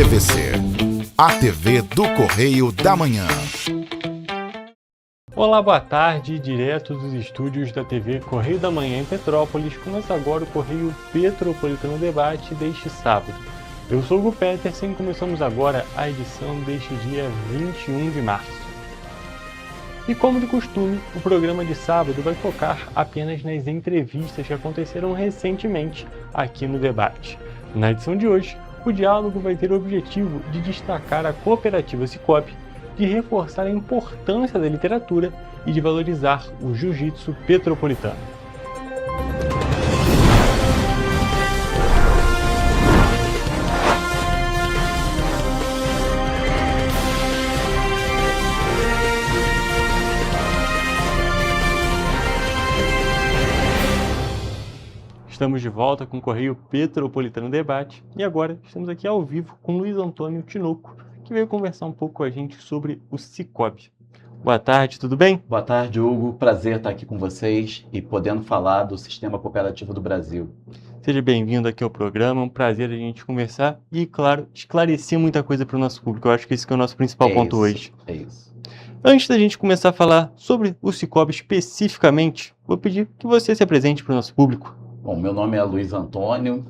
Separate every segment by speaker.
Speaker 1: TVC, a TV do Correio da Manhã.
Speaker 2: Olá, boa tarde, direto dos estúdios da TV Correio da Manhã em Petrópolis, começa agora o Correio Petropolitano Debate deste sábado. Eu sou o Hugo Petersen e começamos agora a edição deste dia 21 de março. E como de costume, o programa de sábado vai focar apenas nas entrevistas que aconteceram recentemente aqui no debate. Na edição de hoje, o diálogo vai ter o objetivo de destacar a cooperativa Sicoob, de reforçar a importância da literatura e de valorizar o jiu-jitsu petropolitano. Estamos de volta com o Correio Petropolitano Debate e agora estamos aqui ao vivo com Luiz Antônio Tinoco, que veio conversar um pouco com a gente sobre o Sicoob. Boa tarde, tudo bem?
Speaker 3: Boa tarde, Hugo. Prazer estar aqui com vocês e podendo falar do Sistema Cooperativo do Brasil.
Speaker 2: Seja bem-vindo aqui ao programa, é um prazer a gente conversar e, claro, esclarecer muita coisa para o nosso público. Eu acho que esse que é o nosso principal ponto hoje.
Speaker 3: É isso.
Speaker 2: Antes da gente começar a falar sobre o Sicoob especificamente, vou pedir que você se apresente para o nosso público.
Speaker 3: Bom, meu nome é Luiz Antônio,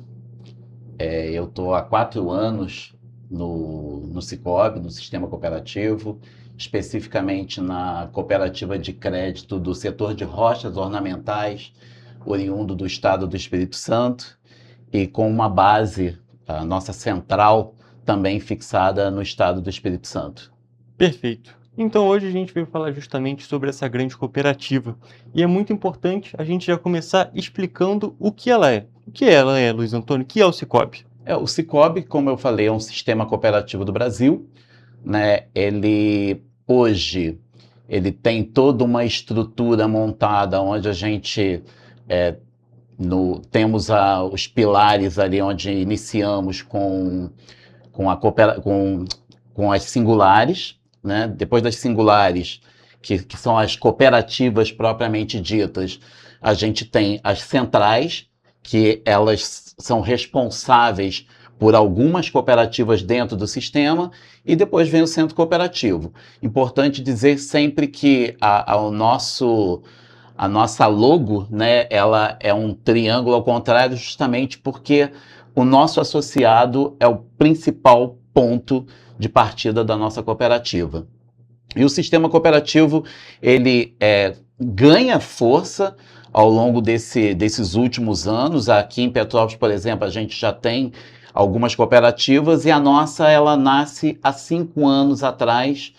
Speaker 3: eu estou há 4 anos no Sicoob, no Sistema Cooperativo, especificamente na cooperativa de crédito do setor de rochas ornamentais, oriundo do estado do Espírito Santo, e com uma base, a nossa central, também fixada no estado do Espírito Santo.
Speaker 2: Perfeito. Então hoje a gente veio falar justamente sobre essa grande cooperativa. E é muito importante a gente já começar explicando o que ela é. O que ela é, Luiz Antônio? O que é o Sicoob?
Speaker 3: O Sicoob, como eu falei, é um sistema cooperativo do Brasil, né? Hoje ele tem toda uma estrutura montada onde a gente temos os pilares ali onde iniciamos com as singulares, né? Depois das singulares, que são as cooperativas propriamente ditas, a gente tem as centrais, que elas são responsáveis por algumas cooperativas dentro do sistema, e depois vem o centro cooperativo. Importante dizer sempre que a nossa logo, né, ela é um triângulo ao contrário, justamente porque o nosso associado é o principal ponto de partida da nossa cooperativa. E o sistema cooperativo, ele ganha força ao longo desses últimos anos. Aqui em Petrópolis, por exemplo, a gente já tem algumas cooperativas e a nossa, ela nasce há 5 anos atrás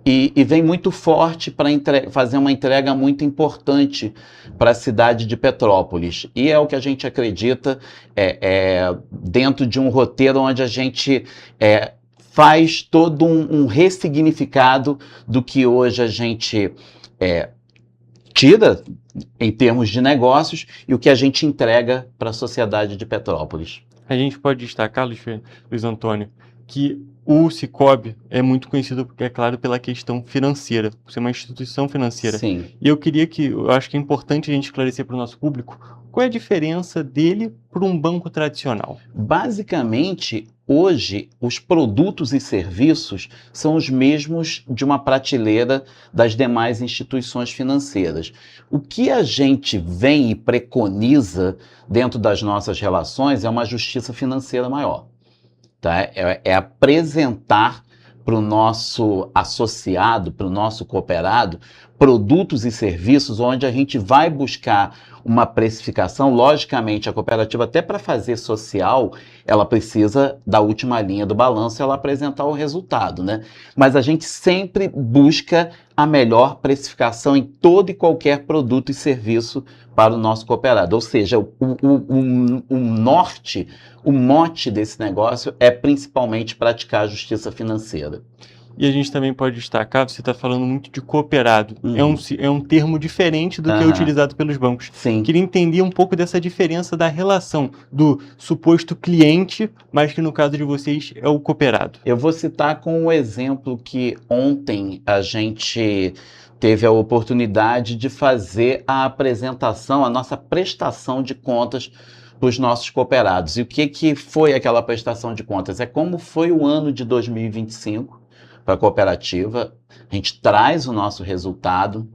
Speaker 3: e vem muito forte para fazer uma entrega muito importante para a cidade de Petrópolis. E é o que a gente acredita dentro de um roteiro onde a gente faz todo um ressignificado do que hoje a gente tira em termos de negócios e o que a gente entrega para a sociedade de Petrópolis.
Speaker 2: A gente pode destacar, Luiz Antônio, que o Sicoob é muito conhecido, é claro, pela questão financeira, por ser uma instituição financeira.
Speaker 3: Sim.
Speaker 2: E eu acho que é importante a gente esclarecer para o nosso público qual é a diferença dele para um banco tradicional.
Speaker 3: Basicamente, hoje, os produtos e serviços são os mesmos de uma prateleira das demais instituições financeiras. O que a gente vem e preconiza dentro das nossas relações é uma justiça financeira maior. Tá? É apresentar para o nosso associado, para o nosso cooperado, produtos e serviços onde a gente vai buscar uma precificação. Logicamente, a cooperativa, até para fazer social, ela precisa da última linha do balanço, ela apresentar o resultado, né? Mas a gente sempre busca a melhor precificação em todo e qualquer produto e serviço para o nosso cooperado. Ou seja, o norte, o mote desse negócio é principalmente praticar a justiça financeira.
Speaker 2: E a gente também pode destacar, você está falando muito de cooperado. É um termo diferente do que é utilizado pelos bancos.
Speaker 3: Sim.
Speaker 2: Queria entender um pouco dessa diferença da relação do suposto cliente, mas que no caso de vocês é o cooperado.
Speaker 3: Eu vou citar com o exemplo que ontem a gente teve a oportunidade de fazer a apresentação, a nossa prestação de contas os nossos cooperados. E o que foi aquela prestação de contas? É como foi o ano de 2025 para a cooperativa. A gente traz o nosso resultado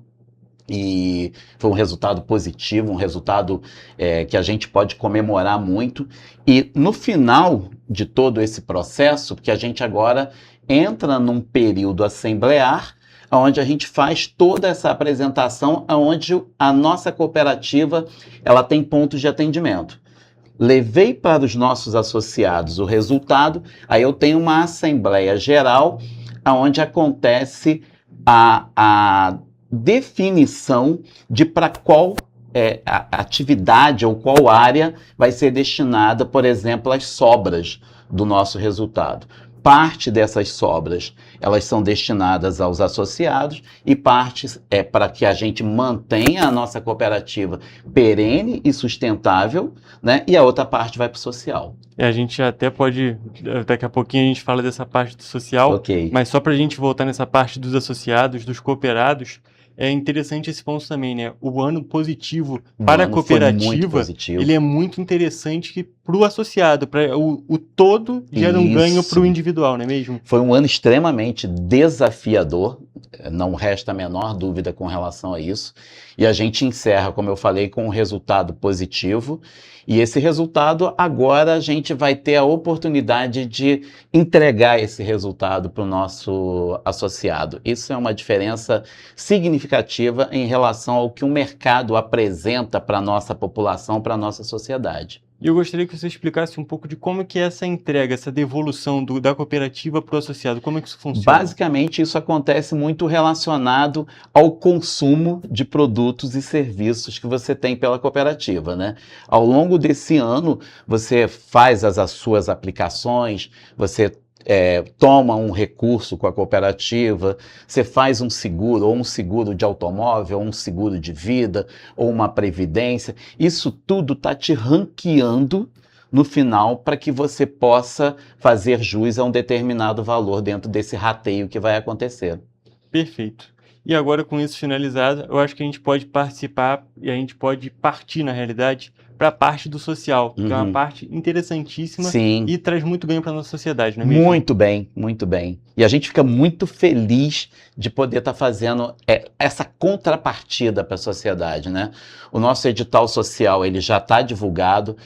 Speaker 3: e foi um resultado positivo, um resultado que a gente pode comemorar muito. E no final de todo esse processo, porque a gente agora entra num período assemblear, onde a gente faz toda essa apresentação, onde a nossa cooperativa ela tem pontos de atendimento. Levei para os nossos associados o resultado, aí eu tenho uma assembleia geral, onde acontece a definição de para qual a atividade ou qual área vai ser destinada, por exemplo, as sobras do nosso resultado. Parte dessas sobras, elas são destinadas aos associados e parte é para que a gente mantenha a nossa cooperativa perene e sustentável, né? E a outra parte vai para o social.
Speaker 2: A gente até pode, daqui a pouquinho a gente fala dessa parte do social,
Speaker 3: Ok.
Speaker 2: mas só para a gente voltar nessa parte dos associados, dos cooperados, é interessante esse ponto também, né? O ano positivo para a cooperativa, ele é muito interessante para o associado, para o todo gera um ganho para o individual, não é mesmo?
Speaker 3: Foi um ano extremamente desafiador, não resta a menor dúvida com relação a isso. E a gente encerra, como eu falei, com um resultado positivo. E esse resultado, agora a gente vai ter a oportunidade de entregar esse resultado para o nosso associado. Isso é uma diferença significativa em relação ao que o mercado apresenta para a nossa população, para a nossa sociedade.
Speaker 2: E eu gostaria que você explicasse um pouco de como que é essa entrega, essa devolução da cooperativa para o associado, como é que isso funciona?
Speaker 3: Basicamente, isso acontece muito relacionado ao consumo de produtos e serviços que você tem pela cooperativa, né? Ao longo desse ano, você faz as suas aplicações, você toma um recurso com a cooperativa, você faz um seguro, ou um seguro de automóvel, ou um seguro de vida, ou uma previdência. Isso tudo está te ranqueando no final para que você possa fazer jus a um determinado valor dentro desse rateio que vai acontecer.
Speaker 2: Perfeito. E agora, com isso finalizado, eu acho que a gente pode participar e a gente pode partir, na realidade, para a parte do social, que é uma parte interessantíssima.
Speaker 3: Sim.
Speaker 2: E traz muito ganho para a nossa sociedade, não é mesmo?
Speaker 3: Muito bem, muito bem. E a gente fica muito feliz de poder estar fazendo essa contrapartida para a sociedade, né? O nosso edital social, ele já está divulgado.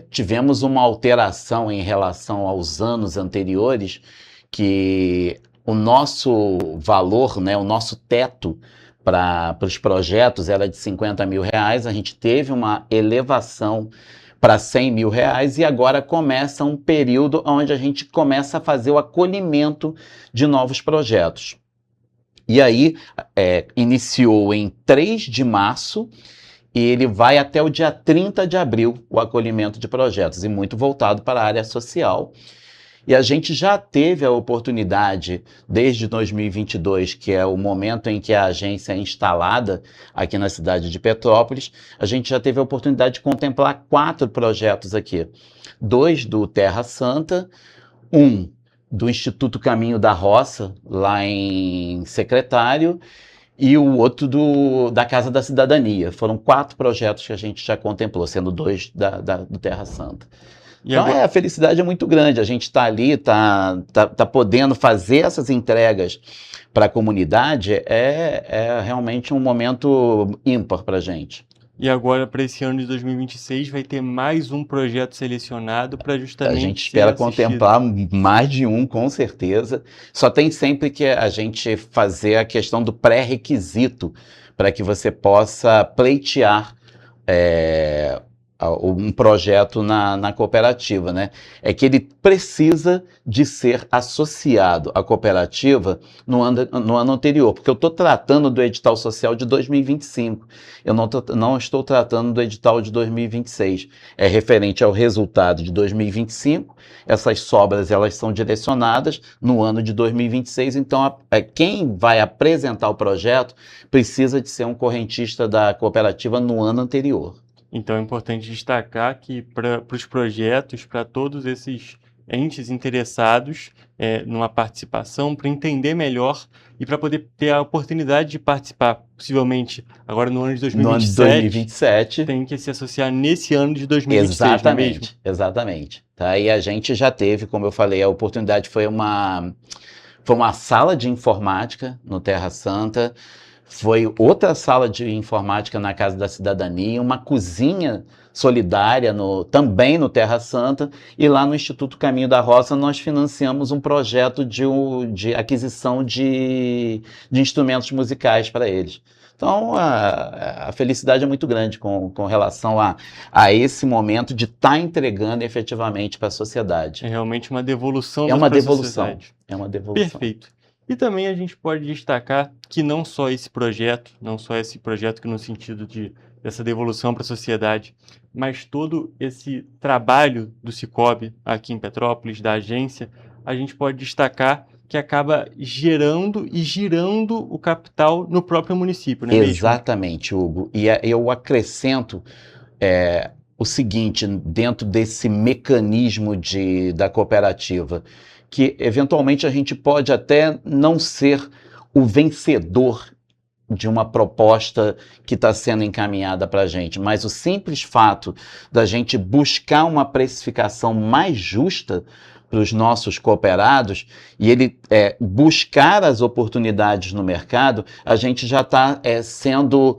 Speaker 3: Tivemos uma alteração em relação aos anos anteriores, que o nosso valor, né, o nosso teto para os projetos era de R$50 mil, a gente teve uma elevação para R$100 mil e agora começa um período onde a gente começa a fazer o acolhimento de novos projetos. E aí, iniciou em 3 de março e ele vai até o dia 30 de abril, o acolhimento de projetos, e muito voltado para a área social. E a gente já teve a oportunidade, desde 2022, que é o momento em que a agência é instalada aqui na cidade de Petrópolis, a gente já teve a oportunidade de contemplar 4 projetos aqui. 2 do Terra Santa, 1 do Instituto Caminho da Roça, lá em Secretário, e o outro da Casa da Cidadania. Foram 4 projetos que a gente já contemplou, sendo 2 do Terra Santa. E então agora... a felicidade é muito grande, a gente está ali, tá podendo fazer essas entregas para a comunidade, é realmente um momento ímpar para a gente.
Speaker 2: E agora, para esse ano de 2026, vai ter mais um projeto selecionado para justamente...
Speaker 3: A gente espera contemplar mais de um, com certeza. Só tem sempre que a gente fazer a questão do pré-requisito para que você possa pleitear um projeto na cooperativa, né? É que ele precisa de ser associado à cooperativa no ano anterior, porque eu estou tratando do edital social de 2025, eu não estou tratando do edital de 2026, é referente ao resultado de 2025, essas sobras elas são direcionadas no ano de 2026, então quem vai apresentar o projeto precisa de ser um correntista da cooperativa no ano anterior.
Speaker 2: Então é importante destacar que para os projetos, para todos esses entes interessados numa participação para entender melhor e para poder ter a oportunidade de participar, possivelmente agora no ano de 2027.
Speaker 3: No ano de 2027.
Speaker 2: Tem que se associar nesse ano de 2026,
Speaker 3: Exatamente,
Speaker 2: não é mesmo?
Speaker 3: exatamente. Tá? E a gente já teve, como eu falei, a oportunidade foi uma sala de informática no Terra Santa, foi outra sala de informática na Casa da Cidadania, uma cozinha solidária também no Terra Santa, e lá no Instituto Caminho da Roça nós financiamos um projeto de aquisição de instrumentos musicais para eles. Então, a felicidade é muito grande com relação a esse momento de estar entregando efetivamente para a sociedade.
Speaker 2: É realmente uma devolução
Speaker 3: É uma
Speaker 2: para a
Speaker 3: devolução.
Speaker 2: sociedade.
Speaker 3: É uma devolução.
Speaker 2: Perfeito. E também a gente pode destacar que não só esse projeto que no sentido dessa devolução para a sociedade, mas todo esse trabalho do Sicoob aqui em Petrópolis, da agência, a gente pode destacar que acaba gerando e girando o capital no próprio município, não é mesmo?
Speaker 3: Exatamente, Hugo. E eu acrescento o seguinte, dentro desse mecanismo da cooperativa, que eventualmente a gente pode até não ser o vencedor de uma proposta que está sendo encaminhada para a gente, mas o simples fato da gente buscar uma precificação mais justa para os nossos cooperados e ele buscar as oportunidades no mercado, a gente já está sendo...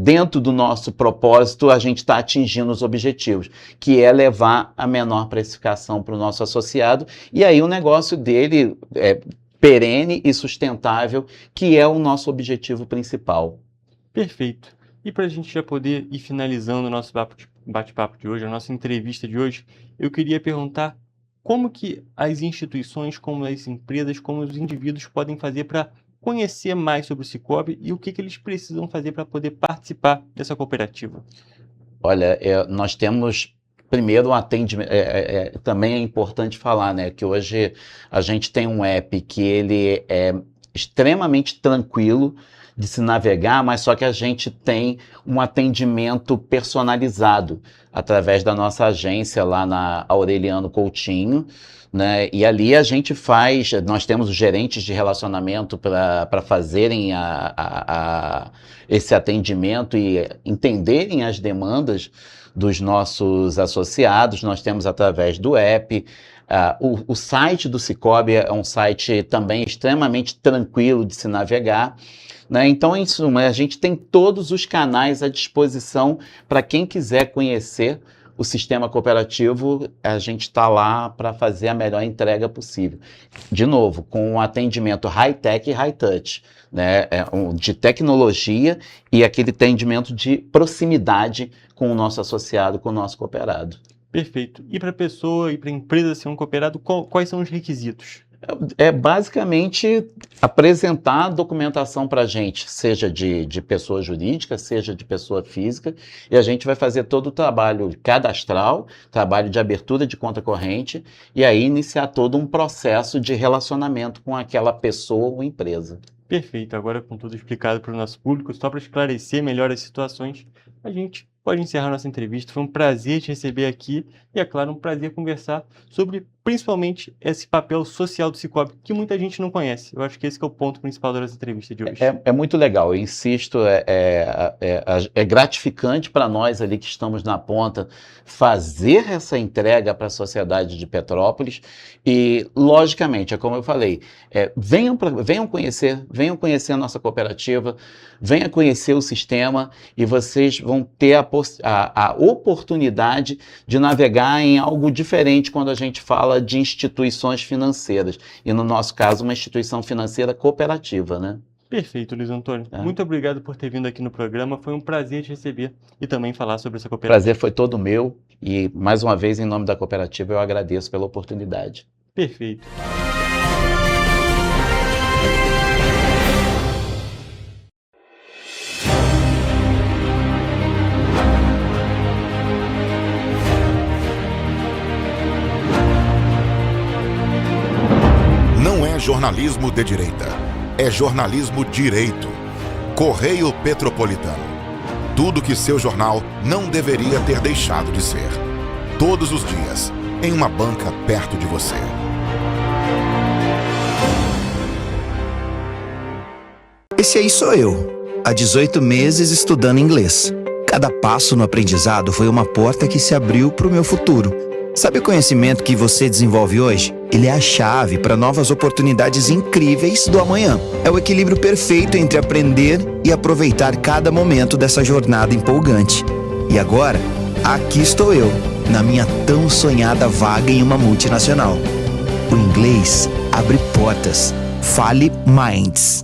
Speaker 3: dentro do nosso propósito, a gente está atingindo os objetivos, que é levar a menor precificação para o nosso associado, e aí o negócio dele é perene e sustentável, que é o nosso objetivo principal.
Speaker 2: Perfeito. E para a gente já poder ir finalizando o nosso bate-papo de hoje, a nossa entrevista de hoje, eu queria perguntar como que as instituições, como as empresas, como os indivíduos podem fazer para conhecer mais sobre o Sicoob e o que eles precisam fazer para poder participar dessa cooperativa?
Speaker 3: Olha, nós temos, primeiro, um atendimento, também é importante falar, né, que hoje a gente tem um app que ele é extremamente tranquilo de se navegar, mas só que a gente tem um atendimento personalizado através da nossa agência lá na Aureliano Coutinho, né? E ali nós temos os gerentes de relacionamento para fazerem esse atendimento e entenderem as demandas dos nossos associados. Nós temos através do app. O site do Sicoob é um site também extremamente tranquilo de se navegar, né? Então, em suma, a gente tem todos os canais à disposição para quem quiser conhecer o sistema cooperativo. A gente está lá para fazer a melhor entrega possível. De novo, com um atendimento high-tech e high-touch, né? De tecnologia e aquele atendimento de proximidade com o nosso associado, com o nosso cooperado.
Speaker 2: Perfeito. E para a pessoa e para a empresa ser um cooperado, quais são os requisitos?
Speaker 3: Basicamente apresentar a documentação para a gente, seja de pessoa jurídica, seja de pessoa física, e a gente vai fazer todo o trabalho cadastral, trabalho de abertura de conta corrente, e aí iniciar todo um processo de relacionamento com aquela pessoa ou empresa.
Speaker 2: Perfeito. Agora, com tudo explicado para o nosso público, só para esclarecer melhor as situações, a gente pode encerrar nossa entrevista. Foi um prazer te receber aqui e, é claro, um prazer conversar sobre, principalmente, esse papel social do Sicoob, que muita gente não conhece. Eu acho que esse que é o ponto principal da nossa entrevista de hoje.
Speaker 3: É muito legal, eu insisto, é gratificante para nós ali que estamos na ponta fazer essa entrega para a sociedade de Petrópolis e, logicamente, é como eu falei, venham conhecer a nossa cooperativa, venham conhecer o sistema e vocês vão ter a oportunidade de navegar em algo diferente quando a gente fala de instituições financeiras. E no nosso caso, uma instituição financeira cooperativa, né?
Speaker 2: Perfeito, Luiz Antônio. Muito obrigado por ter vindo aqui no programa. Foi um prazer te receber e também falar sobre essa cooperativa.
Speaker 3: O prazer foi todo meu e, mais uma vez, em nome da cooperativa, eu agradeço pela oportunidade.
Speaker 2: Perfeito.
Speaker 1: Não é jornalismo de direita, é jornalismo direito. Correio Petropolitano. Tudo que seu jornal não deveria ter deixado de ser. Todos os dias, em uma banca perto de você.
Speaker 4: Esse aí sou eu, há 18 meses estudando inglês. Cada passo no aprendizado foi uma porta que se abriu para o meu futuro. Sabe o conhecimento que você desenvolve hoje? Ele é a chave para novas oportunidades incríveis do amanhã. É o equilíbrio perfeito entre aprender e aproveitar cada momento dessa jornada empolgante. E agora, aqui estou eu, na minha tão sonhada vaga em uma multinacional. O inglês abre portas. Fale Minds.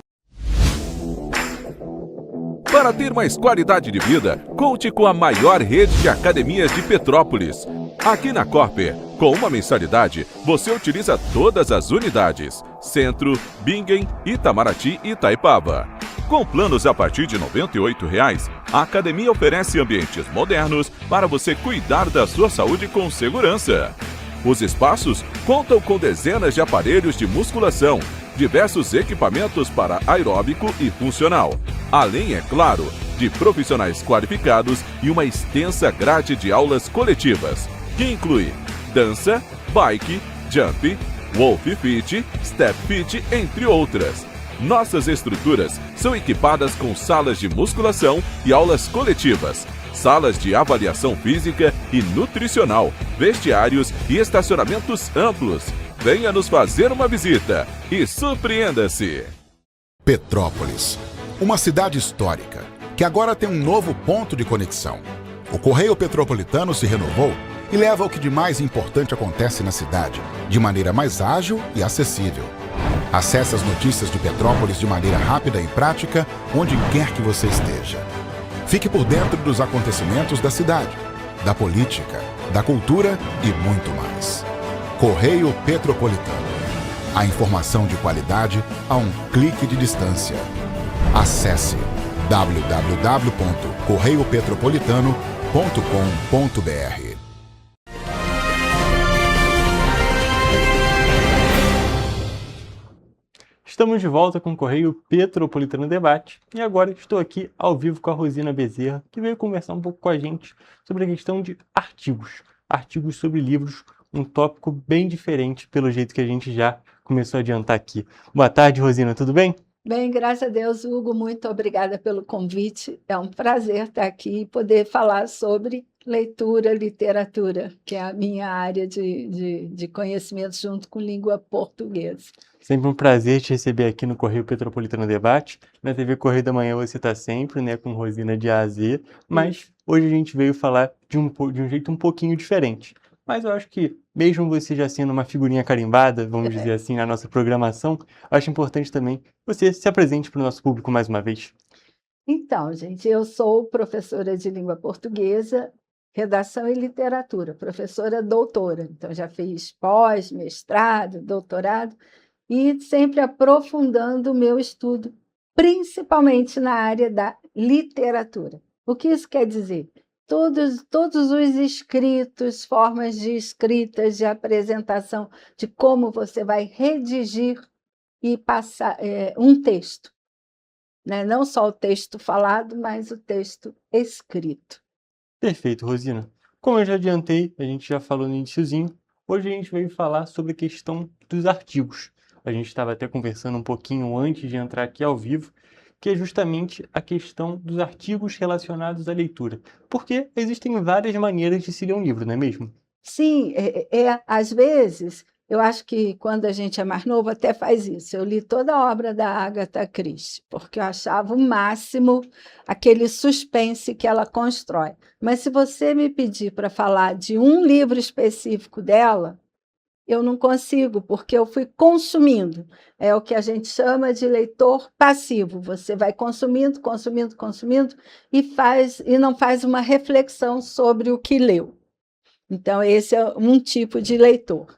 Speaker 5: Para ter mais qualidade de vida, conte com a maior rede de academias de Petrópolis. Aqui na Corper, com uma mensalidade, você utiliza todas as unidades: Centro, Bingen, Itamaraty e Itaipava. Com planos a partir de R$ 98,00, a academia oferece ambientes modernos para você cuidar da sua saúde com segurança. Os espaços contam com dezenas de aparelhos de musculação, diversos equipamentos para aeróbico e funcional, além, é claro, de profissionais qualificados e uma extensa grade de aulas coletivas, que inclui dança, bike, jump, wolf fit, step fit, entre outras. Nossas estruturas são equipadas com salas de musculação e aulas coletivas, salas de avaliação física e nutricional, vestiários e estacionamentos amplos. Venha nos fazer uma visita e surpreenda-se!
Speaker 1: Petrópolis, uma cidade histórica, que agora tem um novo ponto de conexão. O Correio Petropolitano se renovou e leva o que de mais importante acontece na cidade, de maneira mais ágil e acessível. Acesse as notícias de Petrópolis de maneira rápida e prática, onde quer que você esteja. Fique por dentro dos acontecimentos da cidade, da política, da cultura e muito mais. Correio Petropolitano. A informação de qualidade a um clique de distância. Acesse www.correiopetropolitano.com.br.
Speaker 2: Estamos de volta com o Correio Petropolitano Debate e agora estou aqui ao vivo com a Rosina Bezerra, que veio conversar um pouco com a gente sobre a questão de artigos. Artigos sobre livros, um tópico bem diferente pelo jeito que a gente já começou a adiantar aqui. Boa tarde, Rosina, tudo bem?
Speaker 6: Bem, graças a Deus, Hugo, muito obrigada pelo convite. É um prazer estar aqui e poder falar sobre leitura, literatura, que é a minha área de conhecimento junto com língua portuguesa.
Speaker 2: Sempre um prazer te receber aqui no Correio Petropolitano Debate. Na TV Correio da Manhã você está sempre, né, com Rosina de A a Z, mas hoje a gente veio falar de um jeito um pouquinho diferente. Mas eu acho que, mesmo você já sendo uma figurinha carimbada, vamos dizer assim, na nossa programação, acho importante também que você se apresente para o nosso público mais uma vez.
Speaker 6: Então, gente, eu sou professora de língua portuguesa, redação e literatura, professora doutora. Então, já fiz pós, mestrado, doutorado, e sempre aprofundando o meu estudo, principalmente na área da literatura. O que isso quer dizer? Todos os escritos, formas de escritas, de apresentação, de como você vai redigir e passar um texto. Né? Não só o texto falado, mas o texto escrito.
Speaker 2: Perfeito, Rosina. Como eu já adiantei, a gente já falou no iniciozinho, hoje a gente veio falar sobre a questão dos artigos. A gente estava até conversando um pouquinho antes de entrar aqui ao vivo, que é justamente a questão dos artigos relacionados à leitura. Porque existem várias maneiras de se ler um livro, não é mesmo?
Speaker 6: Sim, às vezes, eu acho que quando a gente é mais novo até faz isso. Eu li toda a obra da Agatha Christie, porque eu achava o máximo aquele suspense que ela constrói. Mas se você me pedir para falar de um livro específico dela, eu não consigo, porque eu fui consumindo. É o que a gente chama de leitor passivo. Você vai consumindo, consumindo, consumindo e não faz uma reflexão sobre o que leu. Então, esse é um tipo de leitor,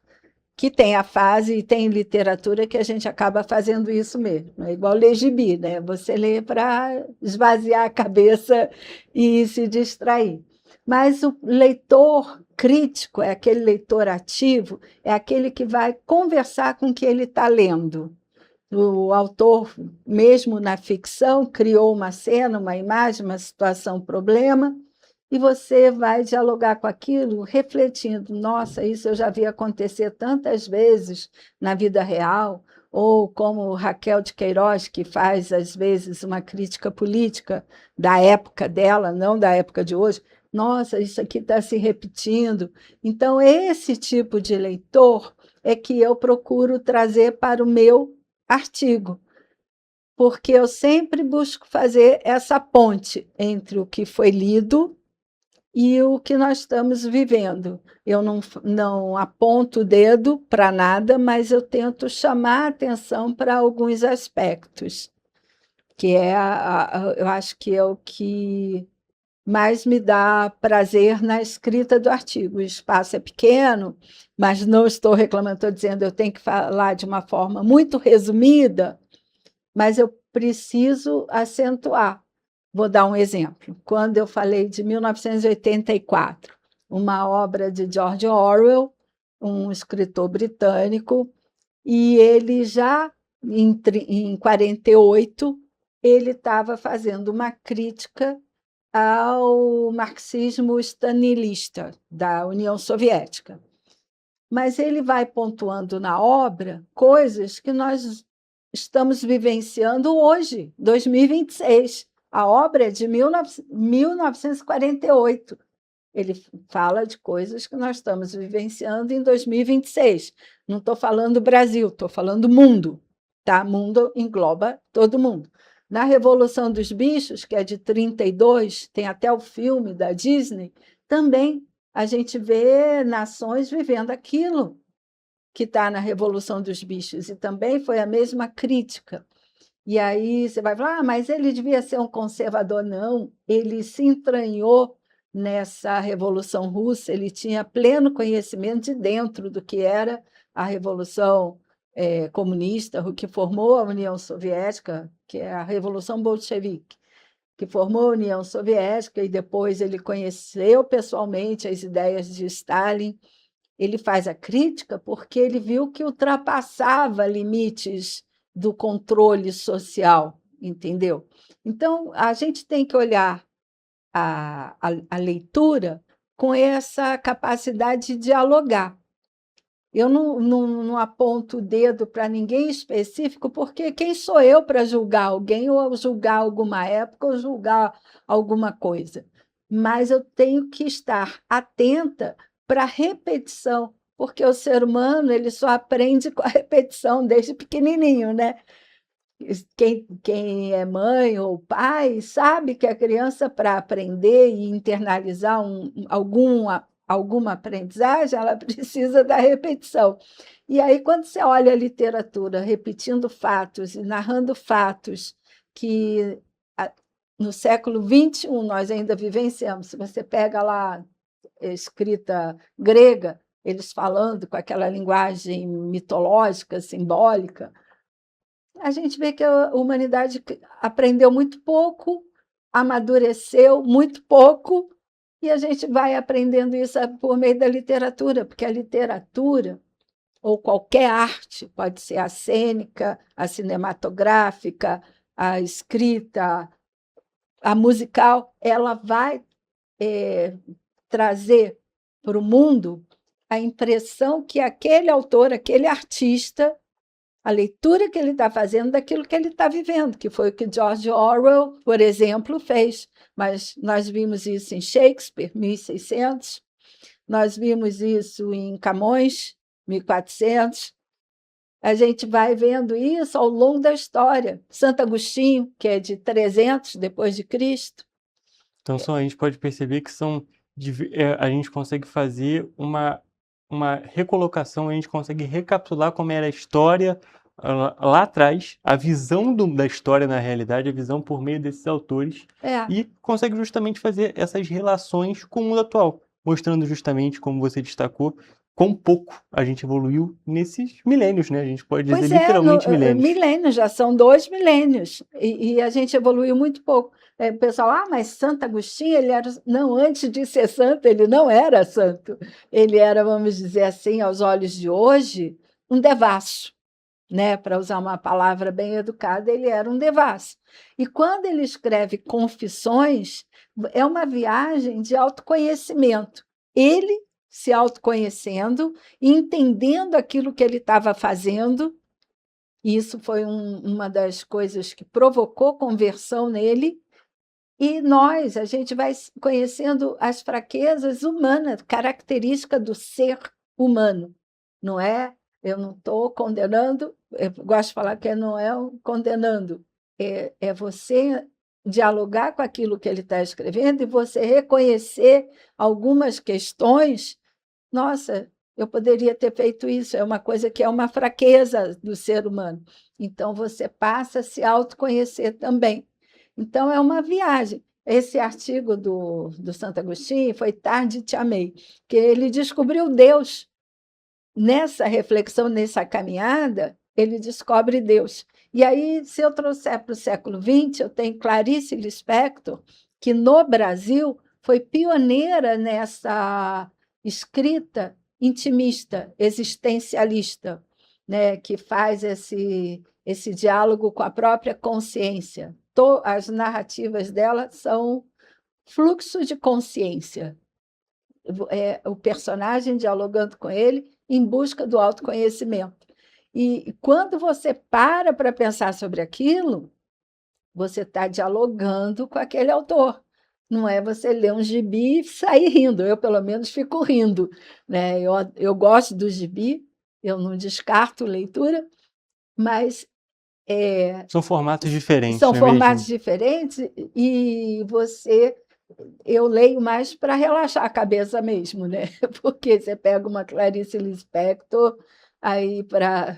Speaker 6: que tem a fase e tem literatura que a gente acaba fazendo isso mesmo. É igual ler gibi, né? Você lê para esvaziar a cabeça e se distrair. Mas o leitor crítico, é aquele leitor ativo, é aquele que vai conversar com o que ele está lendo. O autor, mesmo na ficção, criou uma cena, uma imagem, uma situação, um problema, e você vai dialogar com aquilo, refletindo, nossa, isso eu já vi acontecer tantas vezes na vida real, ou como Raquel de Queiroz, que faz, às vezes, uma crítica política da época dela, não da época de hoje, nossa, isso aqui está se repetindo. Então, esse tipo de leitor é que eu procuro trazer para o meu artigo, porque eu sempre busco fazer essa ponte entre o que foi lido e o que nós estamos vivendo. Eu não aponto o dedo para nada, mas eu tento chamar a atenção para alguns aspectos, que eu acho que é o que mais me dá prazer na escrita do artigo. O espaço é pequeno, mas não estou reclamando, estou dizendo eu tenho que falar de uma forma muito resumida, mas eu preciso acentuar. Vou dar um exemplo. Quando eu falei de 1984, uma obra de George Orwell, um escritor britânico, e ele já, em 48, ele estava fazendo uma crítica ao marxismo stalinista da União Soviética. Mas ele vai pontuando na obra coisas que nós estamos vivenciando hoje, 2026. A obra é de 1948. Ele fala de coisas que nós estamos vivenciando em 2026. Não estou falando Brasil, estou falando mundo. Tá? Mundo engloba todo mundo. Na Revolução dos Bichos, que é de 32, tem até o filme da Disney, também a gente vê nações vivendo aquilo que está na Revolução dos Bichos, e também foi a mesma crítica. E aí você vai falar, mas ele devia ser um conservador. Não, ele se entranhou nessa Revolução Russa, ele tinha pleno conhecimento de dentro do que era a Revolução comunista, o que formou a União Soviética, que é a Revolução Bolchevique, que formou a União Soviética, e depois ele conheceu pessoalmente as ideias de Stalin. Ele faz a crítica porque ele viu que ultrapassava limites do controle social, entendeu? Então, a gente tem que olhar a leitura com essa capacidade de dialogar. Eu não aponto o dedo para ninguém específico, porque quem sou eu para julgar alguém, ou julgar alguma época, ou julgar alguma coisa? Mas eu tenho que estar atenta para a repetição, porque o ser humano ele só aprende com a repetição desde pequenininho, né? Quem é mãe ou pai sabe que a criança, para aprender e internalizar alguma aprendizagem, ela precisa da repetição. E aí, quando você olha a literatura repetindo fatos e narrando fatos que no século XXI nós ainda vivenciamos, se você pega lá a escrita grega, eles falando com aquela linguagem mitológica, simbólica, a gente vê que a humanidade aprendeu muito pouco, amadureceu muito pouco, e a gente vai aprendendo isso por meio da literatura, porque a literatura, ou qualquer arte, pode ser a cênica, a cinematográfica, a escrita, a musical, ela vai trazer para o mundo a impressão que aquele autor, aquele artista, a leitura que ele está fazendo daquilo que ele está vivendo, que foi o que George Orwell, por exemplo, fez. Mas nós vimos isso em Shakespeare, 1600, nós vimos isso em Camões, 1400. A gente vai vendo isso ao longo da história. Santo Agostinho, que é de 300 depois de Cristo.
Speaker 2: Então, a gente pode perceber que a gente consegue fazer uma recolocação, a gente consegue recapitular como era a história lá atrás, a visão da história na realidade, a visão por meio desses autores, e consegue justamente fazer essas relações com o mundo atual, mostrando justamente, como você destacou, quão pouco a gente evoluiu nesses milênios, né? A gente pode dizer literalmente milênios.
Speaker 6: Milênios, já são 2 milênios, e a gente evoluiu muito pouco. O pessoal, mas Santo Agostinho, ele era... Não, antes de ser santo, ele não era santo. Ele era, vamos dizer assim, aos olhos de hoje, um devasso. né? Para usar uma palavra bem educada, ele era um devasso. E quando ele escreve Confissões, é uma viagem de autoconhecimento. Ele se autoconhecendo e entendendo aquilo que ele estava fazendo. E isso foi uma das coisas que provocou conversão nele. E a gente vai conhecendo as fraquezas humanas, característica do ser humano. Não é? Eu não estou condenando, eu gosto de falar que não é condenando, é você dialogar com aquilo que ele está escrevendo e você reconhecer algumas questões. Nossa, eu poderia ter feito isso, é uma coisa que é uma fraqueza do ser humano. Então, você passa a se autoconhecer também. Então, é uma viagem. Esse artigo do Santo Agostinho foi Tarde Te Amei, que ele descobriu Deus. Nessa reflexão, nessa caminhada, ele descobre Deus. E aí, se eu trouxer para o século XX, eu tenho Clarice Lispector, que no Brasil foi pioneira nessa escrita intimista, existencialista, né, que faz esse diálogo com a própria consciência. As narrativas dela são fluxo de consciência. O personagem dialogando com ele em busca do autoconhecimento. E quando você para pensar sobre aquilo, você está dialogando com aquele autor. Não é você ler um gibi e sair rindo. Eu, pelo menos, fico rindo, né? Eu gosto do gibi, eu não descarto leitura, mas
Speaker 2: São formatos diferentes,
Speaker 6: são
Speaker 2: não é
Speaker 6: formatos
Speaker 2: mesmo?
Speaker 6: diferentes e eu leio mais para relaxar a cabeça mesmo, né? Porque você pega uma Clarice Lispector, aí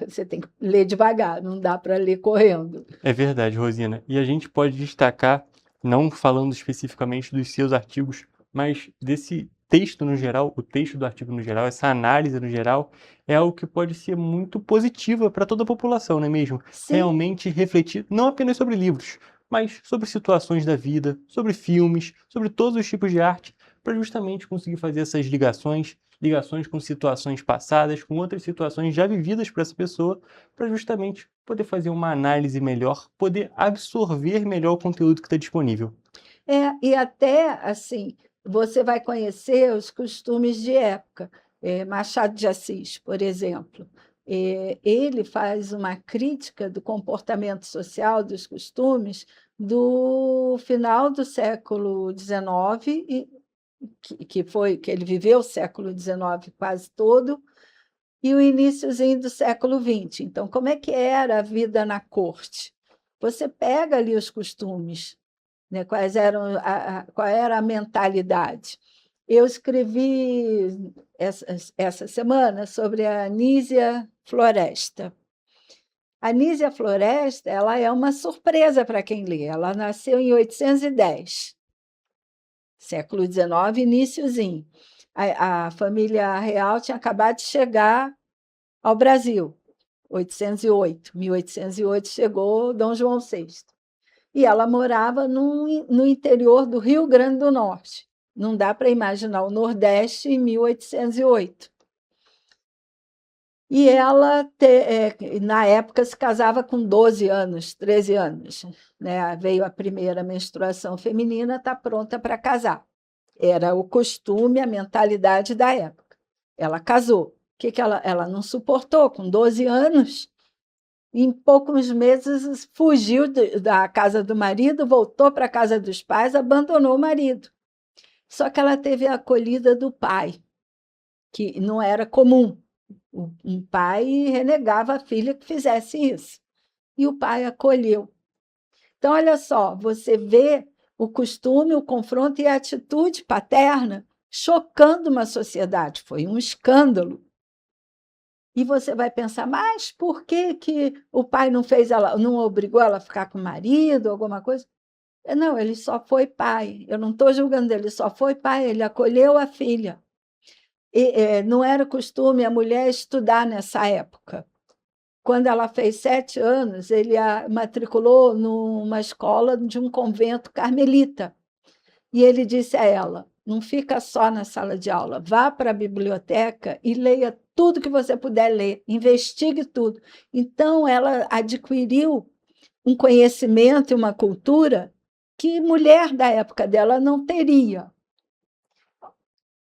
Speaker 6: você tem que ler devagar, não dá para ler correndo.
Speaker 2: É verdade, Rosina. E a gente pode destacar, não falando especificamente dos seus artigos, mas desse texto no geral, o texto do artigo no geral, essa análise no geral, é algo que pode ser muito positiva para toda a população, não é mesmo?
Speaker 6: Sim.
Speaker 2: Realmente refletir não apenas sobre livros, mas sobre situações da vida, sobre filmes, sobre todos os tipos de arte, para justamente conseguir fazer essas ligações com situações passadas, com outras situações já vividas por essa pessoa, para justamente poder fazer uma análise melhor, poder absorver melhor o conteúdo que está disponível.
Speaker 6: E até, assim, você vai conhecer os costumes de época. Machado de Assis, por exemplo. Ele faz uma crítica do comportamento social, dos costumes, do final do século XIX, que ele viveu o século XIX quase todo, e o iniciozinho do século XX. Então, como é que era a vida na corte? Você pega ali os costumes, né? Qual era a mentalidade? Eu escrevi essa semana sobre a Anísia Floresta. A Anísia Floresta, ela é uma surpresa para quem lê. Ela nasceu em 810, século XIX, iniciozinho. A família real tinha acabado de chegar ao Brasil, 1808 chegou Dom João VI. E ela morava no interior do Rio Grande do Norte. Não dá para imaginar o Nordeste em 1808. E ela, na época, se casava com 12 anos, 13 anos. Né? Veio a primeira menstruação feminina, está pronta para casar. Era o costume, a mentalidade da época. Ela casou. O que ela não suportou? Com 12 anos, em poucos meses fugiu da casa do marido, voltou para a casa dos pais, abandonou o marido. Só que ela teve a acolhida do pai, que não era comum. Um pai renegava a filha que fizesse isso. E o pai acolheu. Então, olha só, você vê o costume, o confronto e a atitude paterna chocando uma sociedade. Foi um escândalo. E você vai pensar, mas por que o pai não obrigou ela a ficar com o marido, alguma coisa? Não, ele só foi pai. Eu não estou julgando ele, só foi pai, ele acolheu a filha. Não era costume a mulher estudar nessa época. Quando ela fez 7 anos, ele a matriculou numa escola de um convento carmelita. E ele disse a ela, Não fica só na sala de aula. Vá para a biblioteca e leia tudo que você puder ler, investigue tudo. Então, ela adquiriu um conhecimento e uma cultura que mulher da época dela não teria. O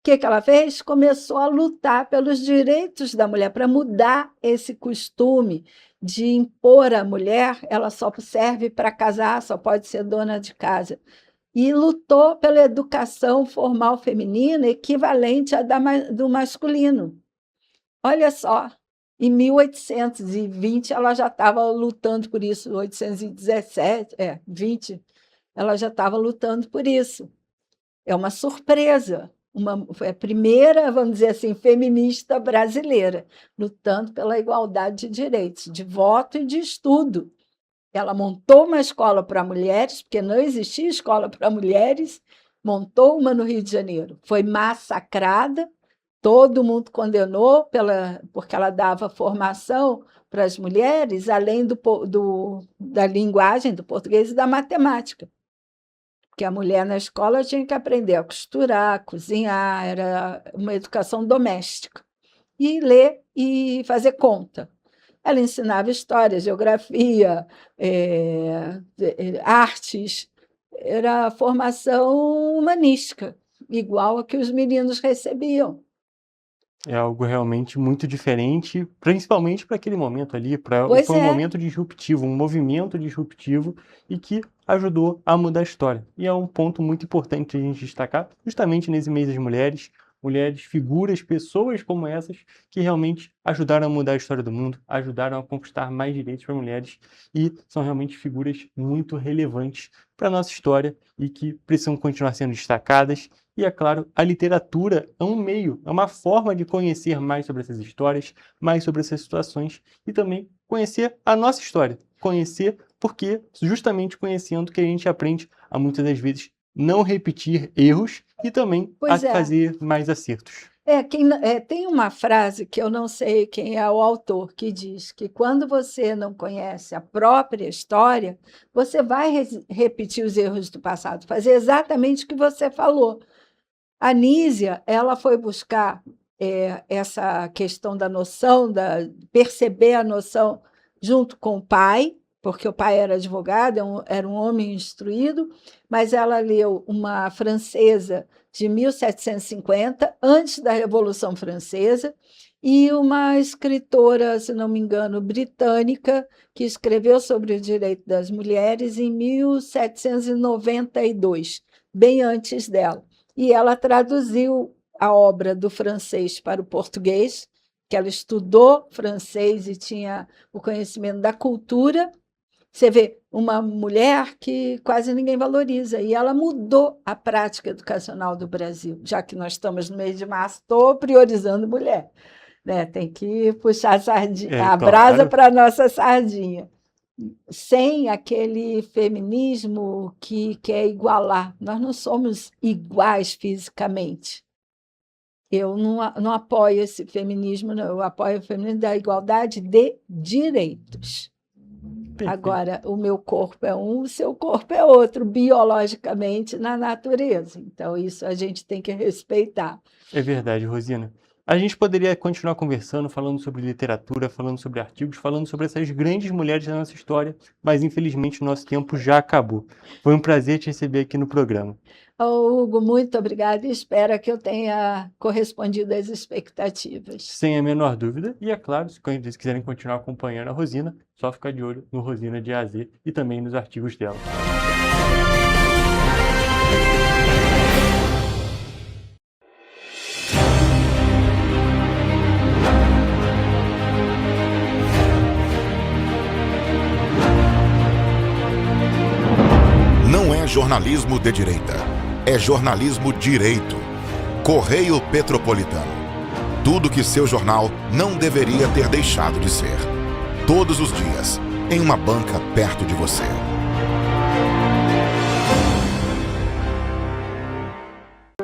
Speaker 6: que ela fez? Começou a lutar pelos direitos da mulher, para mudar esse costume de impor à mulher, ela só serve para casar, só pode ser dona de casa. E lutou pela educação formal feminina equivalente à do masculino. Olha só, em 1820 ela já estava lutando por isso, 20, ela já estava lutando por isso. É uma surpresa. Foi a primeira, vamos dizer assim, feminista brasileira, lutando pela igualdade de direitos, de voto e de estudo. Ela montou uma escola para mulheres, porque não existia escola para mulheres, montou uma no Rio de Janeiro. Foi massacrada, todo mundo condenou, porque ela dava formação para as mulheres, além da linguagem, do português e da matemática. Porque a mulher na escola tinha que aprender a costurar, a cozinhar, era uma educação doméstica. E ler e fazer conta. Ela ensinava história, geografia, artes, era formação humanística, igual a que os meninos recebiam.
Speaker 2: É algo realmente muito diferente, principalmente para aquele momento ali, foi um momento disruptivo, um movimento disruptivo e que ajudou a mudar a história. E é um ponto muito importante a gente destacar, justamente nesse mês das mulheres, figuras, pessoas como essas que realmente ajudaram a mudar a história do mundo, ajudaram a conquistar mais direitos para mulheres e são realmente figuras muito relevantes para a nossa história e que precisam continuar sendo destacadas. E, é claro, a literatura é um meio, é uma forma de conhecer mais sobre essas histórias, mais sobre essas situações e também conhecer a nossa história. Conhecer porque, justamente conhecendo que a gente aprende a muitas das vezes não repetir erros e também fazer mais acertos.
Speaker 6: Tem uma frase que eu não sei quem é o autor, que diz que quando você não conhece a própria história, você vai repetir os erros do passado, fazer exatamente o que você falou. A Nísia, ela foi buscar essa questão da noção, perceber a noção junto com o pai, porque o pai era advogado, era um homem instruído, mas ela leu uma francesa de 1750, antes da Revolução Francesa, e uma escritora, se não me engano, britânica, que escreveu sobre o direito das mulheres em 1792, bem antes dela. E ela traduziu a obra do francês para o português, que ela estudou francês e tinha o conhecimento da cultura. Você vê uma mulher que quase ninguém valoriza, e ela mudou a prática educacional do Brasil. Já que nós estamos no mês de março, estou priorizando mulher. Né? Tem que puxar a brasa para a nossa sardinha. Sem aquele feminismo que quer igualar. Nós não somos iguais fisicamente. Eu não apoio esse feminismo, não. Eu apoio o feminismo da igualdade de direitos. Perfeito. Agora, o meu corpo é um, o seu corpo é outro, biologicamente, na natureza. Então, isso a gente tem que respeitar.
Speaker 2: É verdade, Rosina. A gente poderia continuar conversando, falando sobre literatura, falando sobre artigos, falando sobre essas grandes mulheres da nossa história, mas infelizmente o nosso tempo já acabou. Foi um prazer te receber aqui no programa.
Speaker 6: Hugo, muito obrigada e espero que eu tenha correspondido às expectativas.
Speaker 2: Sem a menor dúvida. E é claro, se vocês quiserem continuar acompanhando a Rosina, só ficar de olho no Rosina de A a Z e também nos artigos dela.
Speaker 1: Não é jornalismo de direita, é jornalismo direito. Correio Petropolitano. Tudo que seu jornal não deveria ter deixado de ser. Todos os dias, em uma banca perto de você.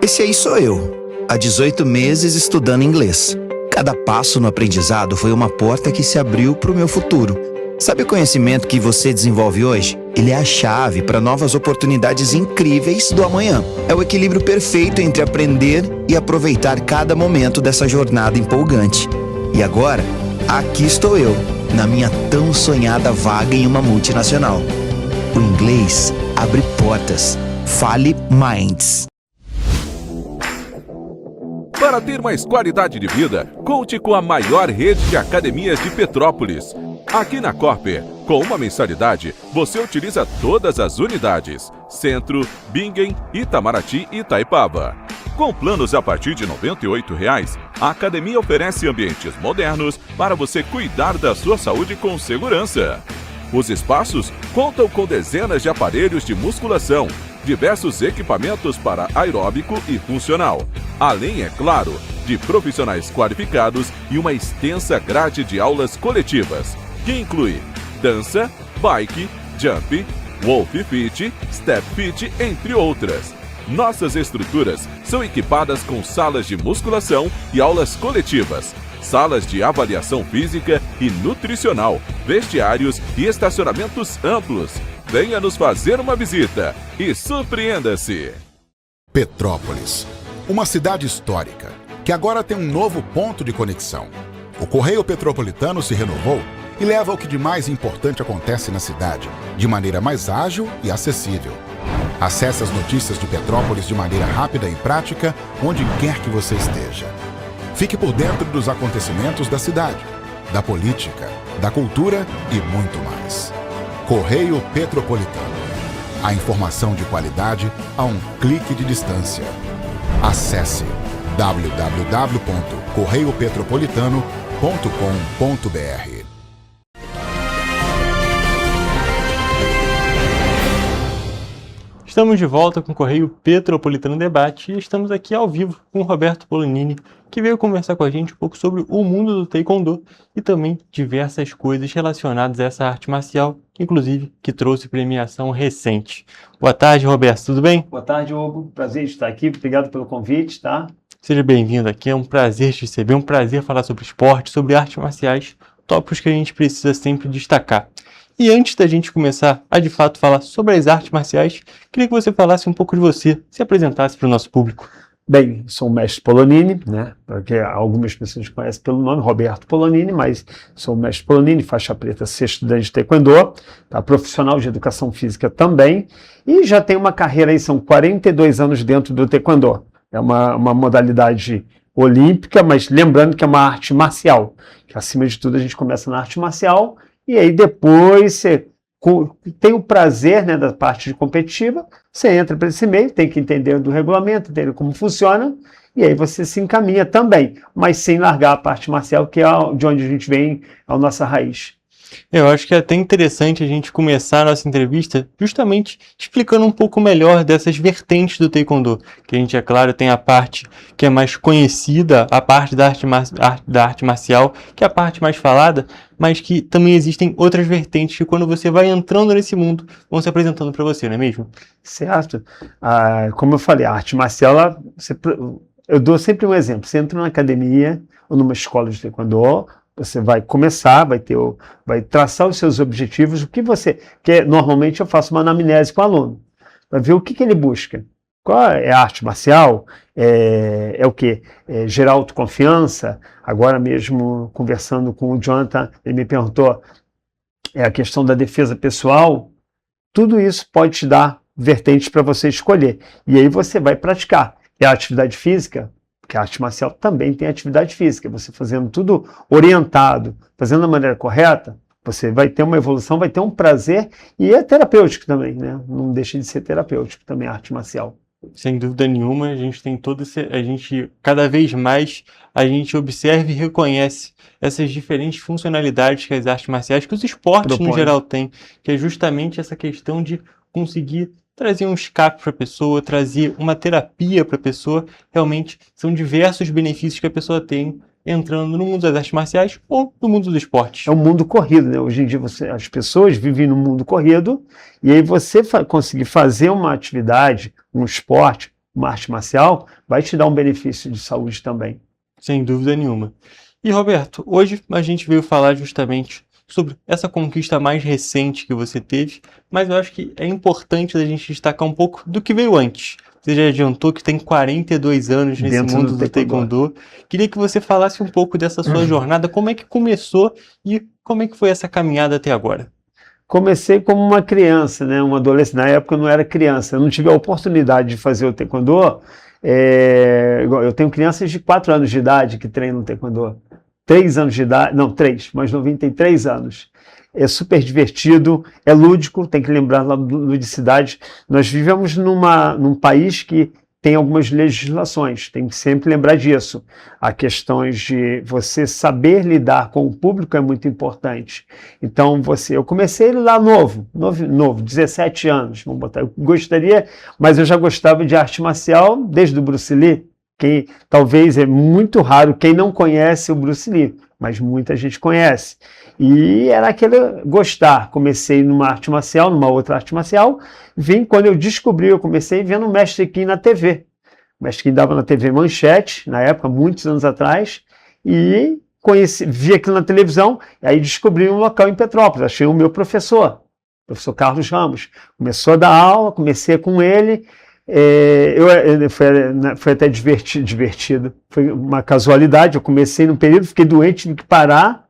Speaker 4: Esse aí sou eu, há 18 meses estudando inglês. Cada passo no aprendizado foi uma porta que se abriu para o meu futuro. Sabe o conhecimento que você desenvolve hoje? Ele é a chave para novas oportunidades incríveis do amanhã. É o equilíbrio perfeito entre aprender e aproveitar cada momento dessa jornada empolgante. E agora, aqui estou eu, na minha tão sonhada vaga em uma multinacional. O inglês abre portas. Fale Minds.
Speaker 5: Para ter mais qualidade de vida, conte com a maior rede de academias de Petrópolis. Aqui na Corper, com uma mensalidade, você utiliza todas as unidades: Centro, Bingen, Itamaraty e Itaipava. Com planos a partir de R$ 98,00, a academia oferece ambientes modernos para você cuidar da sua saúde com segurança. Os espaços contam com dezenas de aparelhos de musculação, diversos equipamentos para aeróbico e funcional, além, é claro, de profissionais qualificados e uma extensa grade de aulas coletivas, que inclui dança, bike, jump, wolf fit, step fit, entre outras. Nossas estruturas são equipadas com salas de musculação e aulas coletivas, salas de avaliação física e nutricional, vestiários e estacionamentos amplos. Venha nos fazer uma visita e surpreenda-se!
Speaker 1: Petrópolis, uma cidade histórica que agora tem um novo ponto de conexão. O Correio Petropolitano se renovou e leva o que de mais importante acontece na cidade, de maneira mais ágil e acessível. Acesse as notícias de Petrópolis de maneira rápida e prática, onde quer que você esteja. Fique por dentro dos acontecimentos da cidade, da política, da cultura e muito mais. Correio Petropolitano. A informação de qualidade a um clique de distância. Acesse www.correiopetropolitano.com.br.
Speaker 2: Estamos de volta com o Correio Petropolitano Debate e estamos aqui ao vivo com o Roberto Polonini, que veio conversar com a gente um pouco sobre o mundo do Taekwondo e também diversas coisas relacionadas a essa arte marcial, inclusive que trouxe premiação recente. Boa tarde, Roberto, tudo bem?
Speaker 7: Boa tarde, Hugo. Prazer de estar aqui. Obrigado pelo convite, tá?
Speaker 2: Seja bem-vindo aqui, é um prazer te receber, um prazer falar sobre esporte, sobre artes marciais, tópicos que a gente precisa sempre destacar. E antes da gente começar a, de fato, falar sobre as artes marciais, queria que você falasse um pouco de você, se apresentasse para o nosso público.
Speaker 7: Bem, sou o mestre Polonini, né? Porque algumas pessoas conhecem pelo nome Roberto Polonini, mas sou o mestre Polonini, faixa preta, ser estudante de Taekwondo, tá? Profissional de educação física também, e já tenho uma carreira aí, são 42 anos dentro do Taekwondo. É uma modalidade olímpica, mas lembrando que é uma arte marcial, que acima de tudo a gente começa na arte marcial, e aí depois você tem o prazer, né, da parte competitiva, você entra para esse meio, tem que entender do regulamento, entender como funciona, e aí você se encaminha também, mas sem largar a parte marcial, que é de onde a gente vem, a nossa raiz.
Speaker 2: Eu acho que é até interessante a gente começar a nossa entrevista justamente explicando um pouco melhor dessas vertentes do Taekwondo, que a gente, é claro, tem a parte que é mais conhecida, a parte da arte marcial, que é a parte mais falada, mas que também existem outras vertentes que quando você vai entrando nesse mundo, vão se apresentando para você, não é mesmo?
Speaker 7: Certo. Como eu falei, a arte marcial, eu dou sempre um exemplo, você entra numa academia ou numa escola de Taekwondo, você vai começar, vai traçar os seus objetivos, que normalmente eu faço uma anamnese com o aluno, para ver o que ele busca. Qual é a arte marcial? É o quê? É gerar autoconfiança. Agora mesmo, conversando com o Jonathan, ele me perguntou, a questão da defesa pessoal. Tudo isso pode te dar vertentes para você escolher. E aí você vai praticar. É a atividade física? Porque a arte marcial também tem atividade física. Você fazendo tudo orientado, fazendo da maneira correta, você vai ter uma evolução, vai ter um prazer, e é terapêutico também, né? Não deixa de ser terapêutico também a arte marcial.
Speaker 2: Sem dúvida nenhuma, a gente tem cada vez mais, a gente observa e reconhece essas diferentes funcionalidades que as artes marciais, que os esportes no geral têm, que é justamente essa questão de conseguir trazer um escape para a pessoa, trazer uma terapia para a pessoa. Realmente são diversos benefícios que a pessoa tem entrando no mundo das artes marciais ou no mundo do esporte.
Speaker 7: É um mundo corrido, né? Hoje em dia as pessoas vivem num mundo corrido, e aí você conseguir fazer uma atividade, um esporte, uma arte marcial, vai te dar um benefício de saúde também.
Speaker 2: Sem dúvida nenhuma. E Roberto, hoje a gente veio falar justamente sobre essa conquista mais recente que você teve, mas eu acho que é importante a gente destacar um pouco do que veio antes. Você já adiantou que tem 42 anos nesse
Speaker 7: Dentro
Speaker 2: mundo
Speaker 7: do
Speaker 2: do taekwondo. Queria que você falasse um pouco dessa sua jornada, como é que começou e como é que foi essa caminhada até agora.
Speaker 7: Comecei como uma criança, né, um adolescente. Na época eu não era criança, eu não tive a oportunidade de fazer o taekwondo. Eu tenho crianças de 4 anos de idade que treinam taekwondo. 3 anos de idade, não, 3, mas 93 anos. É super divertido, é lúdico, tem que lembrar da ludicidade. Nós vivemos num país que tem algumas legislações, tem que sempre lembrar disso. Há questões de você saber lidar com o público é muito importante. Então, eu comecei lá novo, 17 anos, vamos botar. Eu gostaria, mas eu já gostava de arte marcial desde o Bruce Lee. Talvez é muito raro quem não conhece o Bruce Lee, mas muita gente conhece. E era aquele gostar. Comecei numa arte marcial, numa outra arte marcial. Quando eu comecei vendo o Mestre Kim na TV. O Mestre Kim dava na TV Manchete, na época, muitos anos atrás, e vi aquilo na televisão, e aí descobri um local em Petrópolis. Achei o meu professor Carlos Ramos. Começou a dar aula, comecei com ele. Foi até divertido, foi uma casualidade. Eu comecei num período, fiquei doente, tive que parar,